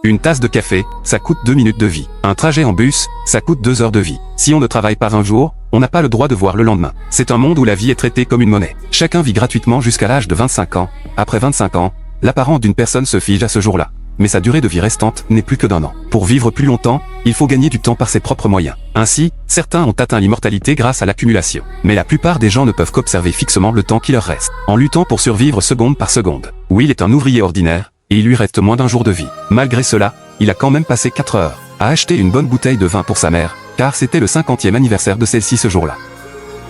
Une tasse de café, ça coûte 2 minutes de vie. Un trajet en bus, ça coûte 2 heures de vie. Si on ne travaille pas un jour, on n'a pas le droit de voir le lendemain. C'est un monde où la vie est traitée comme une monnaie. Chacun vit gratuitement jusqu'à l'âge de 25 ans. Après 25 ans, l'apparence d'une personne se fige à ce jour-là. Mais sa durée de vie restante n'est plus que d'1 an. Pour vivre plus longtemps, il faut gagner du temps par ses propres moyens. Ainsi, certains ont atteint l'immortalité grâce à l'accumulation. Mais la plupart des gens ne peuvent qu'observer fixement le temps qui leur reste, en luttant pour survivre seconde par seconde. Will est un ouvrier ordinaire, et il lui reste moins d'1 jour de vie. Malgré cela, il a quand même passé 4 heures à acheter une bonne bouteille de vin pour sa mère, car c'était le 50e anniversaire de celle-ci ce jour-là.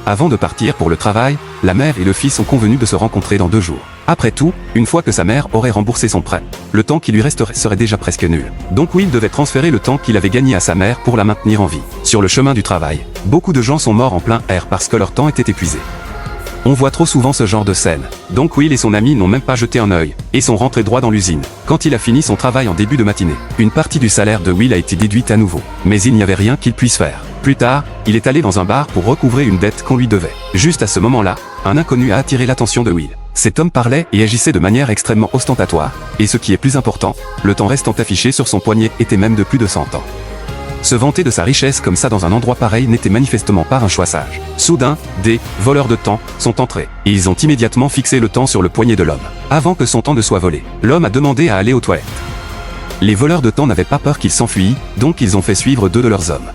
Avant de partir pour le travail, la mère et le fils ont convenu de se rencontrer dans 2 jours. Après tout, une fois que sa mère aurait remboursé son prêt, le temps qui lui resterait serait déjà presque nul. Donc Will devait transférer le temps qu'il avait gagné à sa mère pour la maintenir en vie. Sur le chemin du travail, beaucoup de gens sont morts en plein air parce que leur temps était épuisé. On voit trop souvent ce genre de scène. Donc Will et son ami n'ont même pas jeté un œil, et sont rentrés droit dans l'usine. Quand il a fini son travail en début de matinée, une partie du salaire de Will a été déduite à nouveau. Mais il n'y avait rien qu'il puisse faire. Plus tard, il est allé dans un bar pour recouvrer une dette qu'on lui devait. Juste à ce moment-là, un inconnu a attiré l'attention de Will. Cet homme parlait et agissait de manière extrêmement ostentatoire, et ce qui est plus important, le temps restant affiché sur son poignet était même de plus de 100 ans. Se vanter de sa richesse comme ça dans un endroit pareil n'était manifestement pas un choix sage. Soudain, des voleurs de temps sont entrés, et ils ont immédiatement fixé le temps sur le poignet de l'homme. Avant que son temps ne soit volé, l'homme a demandé à aller aux toilettes. Les voleurs de temps n'avaient pas peur qu'il s'enfuit, donc ils ont fait suivre 2 de leurs hommes.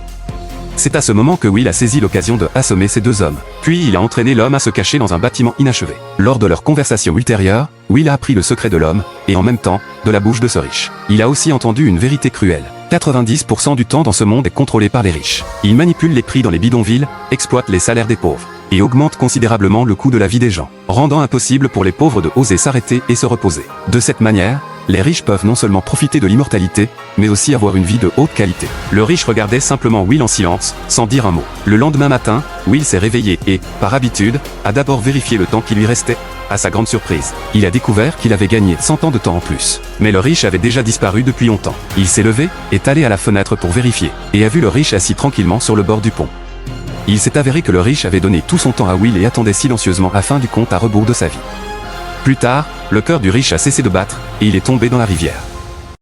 C'est à ce moment que Will a saisi l'occasion de assommer ces 2 hommes. Puis il a entraîné l'homme à se cacher dans un bâtiment inachevé. Lors de leur conversation ultérieure, Will a appris le secret de l'homme, et en même temps, de la bouche de ce riche. Il a aussi entendu une vérité cruelle. 90% du temps dans ce monde est contrôlé par les riches. Ils manipulent les prix dans les bidonvilles, exploitent les salaires des pauvres, et augmentent considérablement le coût de la vie des gens, rendant impossible pour les pauvres de oser s'arrêter et se reposer. De cette manière, les riches peuvent non seulement profiter de l'immortalité, mais aussi avoir une vie de haute qualité. Le riche regardait simplement Will en silence, sans dire un mot. Le lendemain matin, Will s'est réveillé et, par habitude, a d'abord vérifié le temps qui lui restait. À sa grande surprise, il a découvert qu'il avait gagné 100 ans de temps en plus. Mais le riche avait déjà disparu depuis longtemps. Il s'est levé, est allé à la fenêtre pour vérifier, et a vu le riche assis tranquillement sur le bord du pont. Il s'est avéré que le riche avait donné tout son temps à Will et attendait silencieusement la fin du compte à rebours de sa vie. Plus tard, le cœur du riche a cessé de battre, et il est tombé dans la rivière.